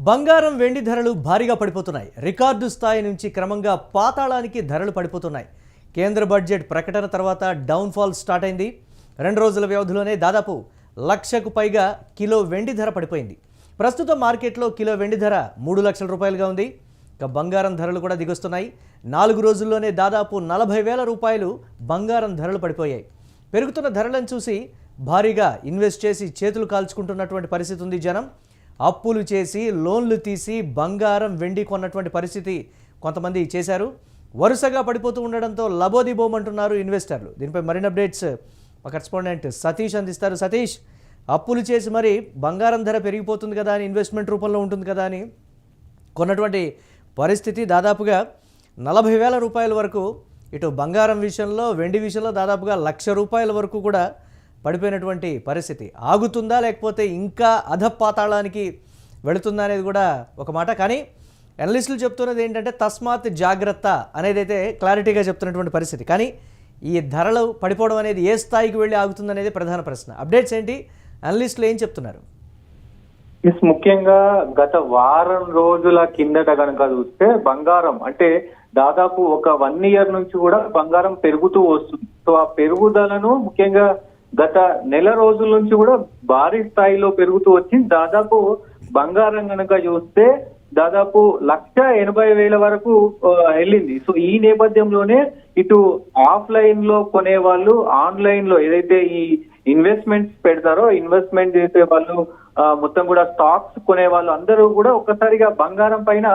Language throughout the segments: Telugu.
బంగారం వెండి ధరలు భారీగా పడిపోతున్నాయి. రికార్డు స్థాయి నుంచి క్రమంగా పాతాళానికి ధరలు పడిపోతున్నాయి. కేంద్ర బడ్జెట్ ప్రకటన తర్వాత డౌన్ఫాల్ స్టార్ట్ అయింది. 2 రోజుల వ్యవధిలోనే దాదాపు 1,00,000కు పైగా కిలో వెండి ధర పడిపోయింది. ప్రస్తుతం మార్కెట్లో కిలో వెండి ధర 3 లక్షల రూపాయలుగా ఉంది. ఇక బంగారం ధరలు కూడా దిగొస్తున్నాయి. 4 రోజుల్లోనే దాదాపు 40,000 రూపాయలు బంగారం ధరలు పడిపోయాయి. పెరుగుతున్న ధరలను చూసి భారీగా ఇన్వెస్ట్ చేసి చేతులు కాల్చుకుంటున్నటువంటి పరిస్థితి ఉంది. జనం అప్పులు చేసి లోన్లు తీసి బంగారం వెండి కొన్నటువంటి పరిస్థితి కొంతమంది చేశారు. వరుసగా పడిపోతూ ఉండడంతో లబోదిబోమంటున్నారు ఇన్వెస్టర్లు. దీనిపై మరిన్ని అప్డేట్స్ మా కరెస్పాండెంట్ సతీష్ అందిస్తారు. సతీష్, అప్పులు చేసి మరి బంగారం ధర పెరిగిపోతుంది కదా అని, ఇన్వెస్ట్మెంట్ రూపంలో ఉంటుంది కదా అని కొన్నటువంటి పరిస్థితి దాదాపుగా 40,000 రూపాయల వరకు, ఇటు బంగారం విషయంలో వెండి విషయంలో దాదాపుగా 1,00,000 రూపాయల వరకు కూడా పడిపోయినటువంటి పరిస్థితి. ఆగుతుందా లేకపోతే ఇంకా అధపాతాళానికి వెళుతుందా అనేది కూడా ఒక మాట. కానీ అనలిస్టులు చెప్తున్నది ఏంటంటే తస్మాత్ జాగ్రత్త అనేది అయితే క్లారిటీగా చెప్తున్నటువంటి పరిస్థితి. కానీ ఈ ధరలు పడిపోవడం అనేది ఏ స్థాయికి వెళ్ళి ఆగుతుందనేది ప్రధాన ప్రశ్న. అప్డేట్స్ ఏంటి, అనలిస్టులు ఏం చెప్తున్నారు? ముఖ్యంగా గత వారం రోజుల కిందట కనుక చూస్తే బంగారం అంటే దాదాపు ఒక 1 ఇయర్ నుంచి కూడా బంగారం పెరుగుతూ వస్తుంది. సో ఆ పెరుగుదలను ముఖ్యంగా గత నెల రోజుల నుంచి కూడా భారీ స్థాయిలో పెరుగుతూ వచ్చింది. దాదాపు బంగారం కనుక చూస్తే దాదాపు 1,80,000 వరకు వెళ్ళింది. సో ఈ నేపథ్యంలోనే ఇటు ఆఫ్లైన్ లో కొనే వాళ్ళు, ఆన్లైన్ లో ఏదైతే ఈ ఇన్వెస్ట్మెంట్స్ పెడతారో ఇన్వెస్ట్మెంట్ చేసే వాళ్ళు, మొత్తం కూడా స్టాక్స్ కొనే వాళ్ళు అందరూ కూడా ఒక్కసారిగా బంగారం పైన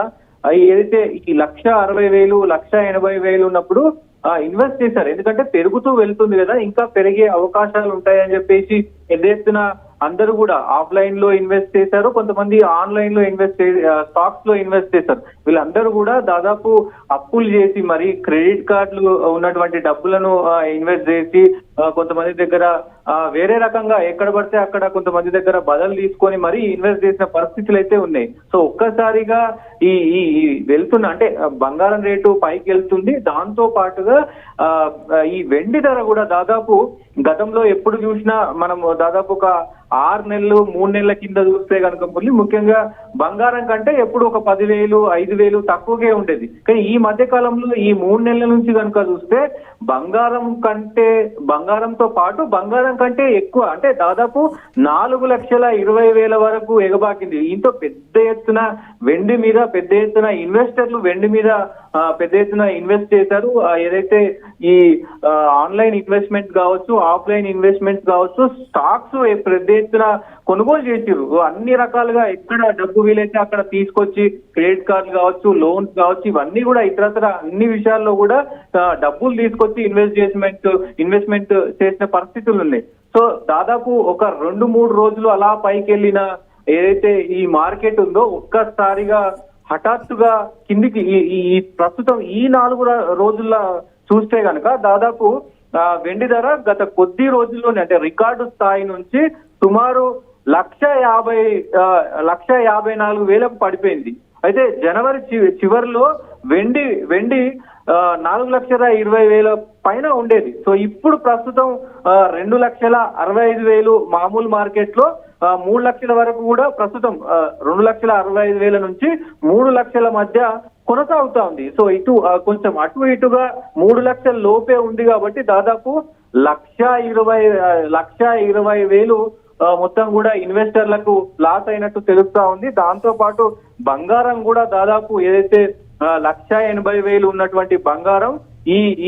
ఏదైతే ఈ 1,60,000, 1,80,000 ఉన్నప్పుడు ఇన్వెస్ట్ చేశారు. ఎందుకంటే పెరుగుతూ వెళ్తుంది కదా, ఇంకా పెరిగే అవకాశాలు ఉంటాయని చెప్పేసి పెద్ద ఎత్తున అందరూ కూడా ఆఫ్లైన్ లో ఇన్వెస్ట్ చేశారు. కొంతమంది ఆన్లైన్ లో స్టాక్స్ లో ఇన్వెస్ట్ చేశారు. వీళ్ళందరూ కూడా దాదాపు అప్పులు చేసి మరి క్రెడిట్ కార్డులు ఉన్నటువంటి డబ్బులను ఇన్వెస్ట్ చేసి కొంతమంది దగ్గర వేరే రకంగా ఎక్కడ పడితే అక్కడ కొంతమంది దగ్గర బదలు తీసుకొని మరి ఇన్వెస్ట్ చేసిన పరిస్థితులు అయితే ఉన్నాయి. సో ఒక్కసారిగా ఈ వెళ్తున్న అంటే బంగారం రేటు పైకి వెళ్తుంది. దాంతో పాటుగా ఈ వెండి ధర కూడా దాదాపు గతంలో ఎప్పుడు చూసినా మనం దాదాపు ఒక 6 నెలలు 3 నెలల కింద చూస్తే కనుక ముఖ్యంగా బంగారం కంటే ఎప్పుడు ఒక 10,000, 5,000 తక్కువగా ఉండేది. కానీ ఈ మధ్య కాలంలో ఈ 3 నెలల నుంచి కనుక చూస్తే బంగారంతో పాటు బంగారం కంటే ఎక్కువ అంటే దాదాపు 4,20,000 వరకు ఎగబాకింది. దీంతో పెద్ద ఎత్తున వెండి మీద పెద్ద ఎత్తున ఇన్వెస్టర్లు వెండి మీద పెద్ద ఎత్తున ఇన్వెస్ట్ చేశారు. ఏదైతే ఈ ఆన్లైన్ ఇన్వెస్ట్మెంట్ కావచ్చు, ఆఫ్లైన్ ఇన్వెస్ట్మెంట్స్ కావచ్చు, స్టాక్స్ పెద్ద ఎత్తున కొనుగోలు చేసిరు. అన్ని రకాలుగా ఎక్కడ డబ్బు వీలైతే అక్కడ తీసుకొచ్చి క్రెడిట్ కార్డులు కావచ్చు, లోన్స్ కావచ్చు, ఇవన్నీ కూడా ఇతరత్ర అన్ని విషయాల్లో కూడా డబ్బులు తీసుకొచ్చి ఇన్వెస్ట్మెంట్ చేసిన పరిస్థితులు ఉన్నాయి. సో దాదాపు ఒక 2-3 రోజులు అలా పైకి వెళ్ళిన ఏదైతే ఈ మార్కెట్ ఉందో ఒక్కసారిగా హఠాత్తుగా కిందికి ఈ ప్రస్తుతం ఈ 4 రోజుల్లో చూస్తే గనక దాదాపు వెండి ధర గత కొద్ది రోజుల్లోనే అంటే రికార్డు స్థాయి నుంచి సుమారు 1,54,000 పడిపోయింది. అయితే జనవరి చివరిలో వెండి 4,20,000 పైన ఉండేది. సో ఇప్పుడు ప్రస్తుతం 2,65,000 మామూలు మార్కెట్ లో 3 లక్షల వరకు కూడా ప్రస్తుతం 2,65,000 నుంచి 3 లక్షల మధ్య కొనసాగుతా ఉంది. సో ఇటు కొంచెం అటు ఇటుగా 3 లక్షల లోపే ఉంది కాబట్టి దాదాపు 1,20,000 మొత్తం కూడా ఇన్వెస్టర్లకు లాస్ అయినట్టు తెలుస్తా ఉంది. దాంతో పాటు బంగారం కూడా దాదాపు ఏదైతే 1,80,000 ఉన్నటువంటి బంగారం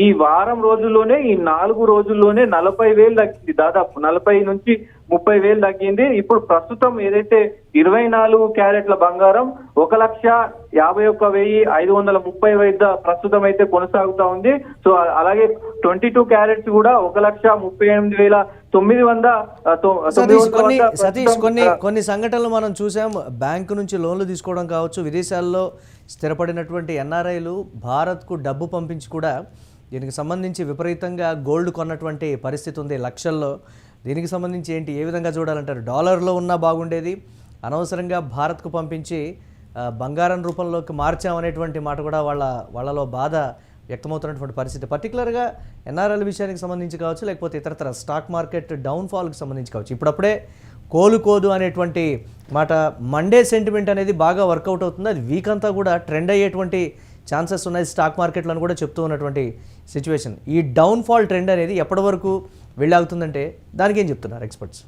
ఈ వారం రోజుల్లోనే ఈ 4 రోజుల్లోనే 40,000 తగ్గింది. దాదాపు 40 నుంచి 30,000 తగ్గింది. ఇప్పుడు ప్రస్తుతం ఏదైతే 24 క్యారెట్ల బంగారం 1,51,530 వద్ద ప్రస్తుతం అయితే కొనసాగుతా ఉంది. సో అలాగే 22 క్యారెట్స్ కూడా 1,38,900. సతీష్, కొన్ని సంఘటనలు మనం చూసాం. బ్యాంకు నుంచి లోన్లు తీసుకోవడం కావచ్చు, విదేశాల్లో స్థిరపడినటువంటి ఎన్ఆర్ఐలు భారత్కు డబ్బు పంపించి కూడా దీనికి సంబంధించి విపరీతంగా గోల్డ్ కొన్నటువంటి పరిస్థితి ఉంది లక్షల్లో. దీనికి సంబంధించి ఏంటి, ఏ విధంగా చూడాలంటారు? డాలర్లో ఉన్నా బాగుండేది, అనవసరంగా భారత్కు పంపించి బంగారం రూపంలోకి మార్చామనేటువంటి మాట కూడా వాళ్ళలో బాధ వ్యక్తమవుతున్నటువంటి పరిస్థితి. పర్టికులర్గా ఎన్ఆర్ఎల్ విషయానికి సంబంధించి కావచ్చు, లేకపోతే ఇతరతర స్టాక్ మార్కెట్ డౌన్ఫాల్కి సంబంధించి కావచ్చు. ఇప్పుడప్పుడే కోలుకోదు అనేటువంటి మాట, మండే సెంటిమెంట్ అనేది బాగా వర్కౌట్ అవుతుంది, అది వీక్ అంతా కూడా ట్రెండ్ అయ్యేటువంటి ఛాన్సెస్ ఉన్నాయి స్టాక్ మార్కెట్లో అని కూడా చెప్తూ ఉన్నటువంటి సిచ్యువేషన్. ఈ డౌన్ఫాల్ ట్రెండ్ అనేది ఎప్పటి వరకు వెళ్ళాగుతుందంటే దానికి ఏం చెప్తున్నారు ఎక్స్పర్ట్స్?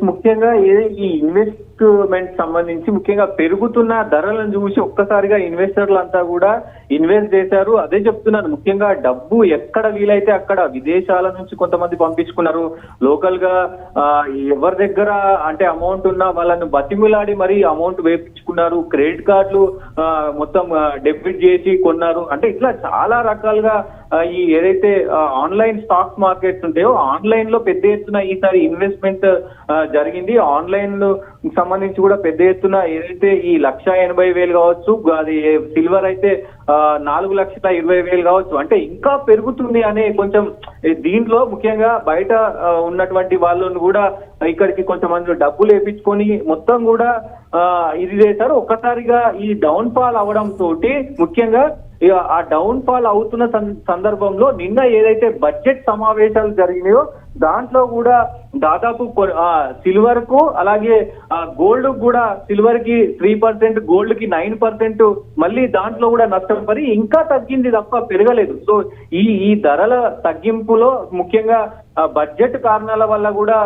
ముఖ్యంగా ఈ ఇన్వెస్ట్మెంట్ సంబంధించి ముఖ్యంగా పెరుగుతున్న ధరలను చూసి ఒక్కసారిగా ఇన్వెస్టర్లు అంతా కూడా ఇన్వెస్ట్ చేశారు. అదే చెప్తున్నాను, ముఖ్యంగా డబ్బు ఎక్కడ వీలైతే అక్కడ విదేశాల నుంచి కొంతమంది పంపించుకున్నారు. లోకల్ గా ఎవరి దగ్గర అంటే అమౌంట్ ఉన్నా వాళ్ళను బతిమిలాడి మరీ అమౌంట్ వేపించుకున్నారు. క్రెడిట్ కార్డులు మొత్తం డెబిట్ చేసి కొన్నారు. అంటే ఇట్లా చాలా రకాలుగా ఈ ఏదైతే ఆన్లైన్ స్టాక్ మార్కెట్స్ ఉంటాయో ఆన్లైన్ లో పెద్ద ఎత్తున ఈసారి ఇన్వెస్ట్మెంట్ జరిగింది. ఆన్లైన్ సంబంధించి కూడా పెద్ద ఎత్తున ఏదైతే ఈ 1,80,000 కావచ్చు, అది సిల్వర్ అయితే 4,20,000 కావచ్చు, అంటే ఇంకా పెరుగుతుంది అనే కొంచెం దీంట్లో ముఖ్యంగా బయట ఉన్నటువంటి వాళ్ళను కూడా ఇక్కడికి కొంతమంది డబ్బులు వేపించుకొని మొత్తం కూడా ఇది చేశారు. ఒక్కసారిగా ఈ డౌన్ ఫాల్ అవడం తోటి ముఖ్యంగా ఆ డౌన్ ఫాల్ అవుతున్న సందర్భంలో నిన్న ఏదైతే బడ్జెట్ సమావేశాలు జరిగినాయో దాంట్లో కూడా దాదాపు సిల్వర్ కు అలాగే గోల్డ్ కూడా సిల్వర్ కి 3%, గోల్డ్ కి 9%, మళ్ళీ దాంట్లో కూడా నష్టపడి ఇంకా తగ్గింది తప్ప పెరగలేదు. సో ఈ ధరల తగ్గింపులో ముఖ్యంగా బడ్జెట్ కారణాల వల్ల కూడా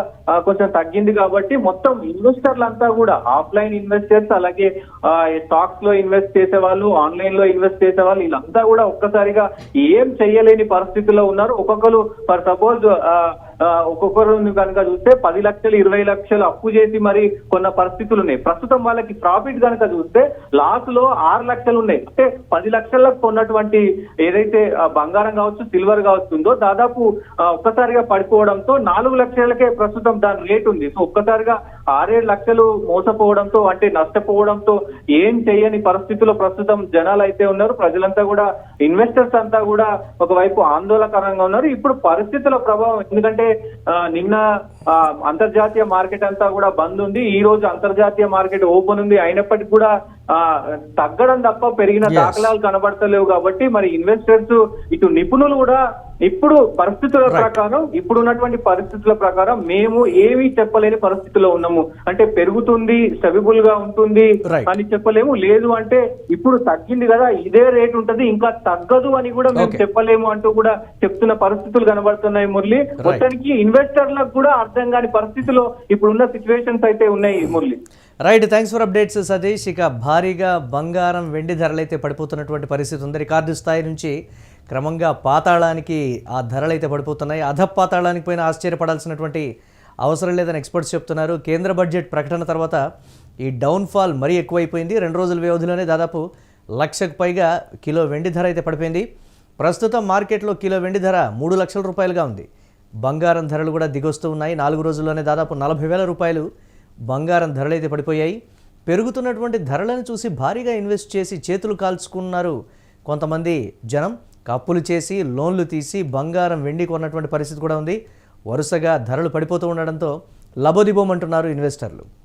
కొంచెం తగ్గింది. కాబట్టి మొత్తం ఇన్వెస్టర్లంతా కూడా ఆఫ్లైన్ ఇన్వెస్టర్స్ అలాగే స్టాక్స్ లో ఇన్వెస్ట్ చేసే వాళ్ళు, ఆన్లైన్ లో ఇన్వెస్ట్ చేసే వాళ్ళు, వీళ్ళంతా కూడా ఒక్కసారిగా ఏం చెయ్యలేని పరిస్థితుల్లో ఉన్నారు. ఒక్కొక్కరు ఫర్ సపోజ్ ఒక్కొక్కరు కనుక చూస్తే 10 లక్షలు 20 లక్షలు అప్పు చేసి మరి కొన్న పరిస్థితులు ఉన్నాయి. ప్రస్తుతం వాళ్ళకి ప్రాఫిట్ కనుక చూస్తే లాస్ లో 6 లక్షలు ఉన్నాయి. అంటే 10 లక్షలకు కొన్నటువంటి ఏదైతే బంగారం కావచ్చు సిల్వర్ కావచ్చు ఉందో దాదాపు ఒక్కసారిగా పడిపోవడంతో 4 లక్షలకే ప్రస్తుతం దాని రేట్ ఉంది. సో ఒక్కసారిగా 6-7 లక్షలు మోసపోవడంతో అంటే నష్టపోవడంతో ఏం చేయని పరిస్థితుల్లో ప్రస్తుతం జనాలు అయితే ఉన్నారు. ప్రజలంతా కూడా ఇన్వెస్టర్స్ అంతా కూడా ఒకవైపు ఆందోళనకరంగా ఉన్నారు. ఇప్పుడు పరిస్థితుల ప్రభావం, ఎందుకంటే నిన్న అంతర్జాతీయ మార్కెట్ అంతా కూడా బంద్ ఉంది. ఈ రోజు అంతర్జాతీయ మార్కెట్ ఓపెన్ ఉంది. అయినప్పటికీ కూడా తగ్గడం తప్ప పెరిగిన దాఖలాలు కనబడతలేవు. కాబట్టి మరి ఇన్వెస్టర్స్ ఇటు నిపుణులు కూడా ఇప్పుడు పరిస్థితుల ప్రకారం ఇప్పుడు ఉన్నటువంటి పరిస్థితుల ప్రకారం మేము ఏమీ చెప్పలేని పరిస్థితిలో ఉన్నాము. అంటే పెరుగుతుంది, స్టెబుల్ గా ఉంటుంది అని చెప్పలేము. లేదు అంటే ఇప్పుడు తగ్గింది కదా ఇదే రేట్ ఉంటది ఇంకా తగ్గదు అని కూడా మేము చెప్పలేము అంటూ కూడా చెప్తున్న పరిస్థితులు కనబడుతున్నాయి. మురళి, మొత్తానికి ఇన్వెస్టర్లకు కూడా అర్థం కాని పరిస్థితిలో ఇప్పుడున్న సిచ్యువేషన్స్ అయితే ఉన్నాయి. Murali, right, thanks for updates Satish. ఇక భారీగా బంగారం వెండి ధరలు అయితే పడిపోతున్నటువంటి పరిస్థితి ఉంది. రికార్డు స్థాయి నుంచి క్రమంగా పాతాళానికి ఆ ధరలు అయితే పడిపోతున్నాయి. అధపాతాళానికి పోయినా ఆశ్చర్యపడాల్సినటువంటి అవసరం లేదని ఎక్స్పర్ట్స్ చెప్తున్నారు. కేంద్ర బడ్జెట్ ప్రకటన తర్వాత ఈ డౌన్ఫాల్ మరీ ఎక్కువైపోయింది. 2 రోజుల వ్యవధిలోనే దాదాపు 1,00,000కు పైగా కిలో వెండి ధర అయితే పడిపోయింది. ప్రస్తుతం మార్కెట్లో కిలో వెండి ధర 3 లక్షల రూపాయలుగా ఉంది. బంగారం ధరలు కూడా దిగొస్తూ ఉన్నాయి. 4 రోజుల్లోనే దాదాపు 40,000 రూపాయలు బంగారం ధరలు అయితే పడిపోయాయి. పెరుగుతున్నటువంటి ధరలను చూసి భారీగా ఇన్వెస్ట్ చేసి చేతులు కాల్చుకున్నారు కొంతమంది జనం. అప్పులు చేసి లోన్లు తీసి బంగారం వెండి కొన్నటువంటి పరిస్థితి కూడా ఉంది. వరుసగా ధరలు పడిపోతూ ఉండడంతో లబోదిబోమంటున్నారు ఇన్వెస్టర్లు.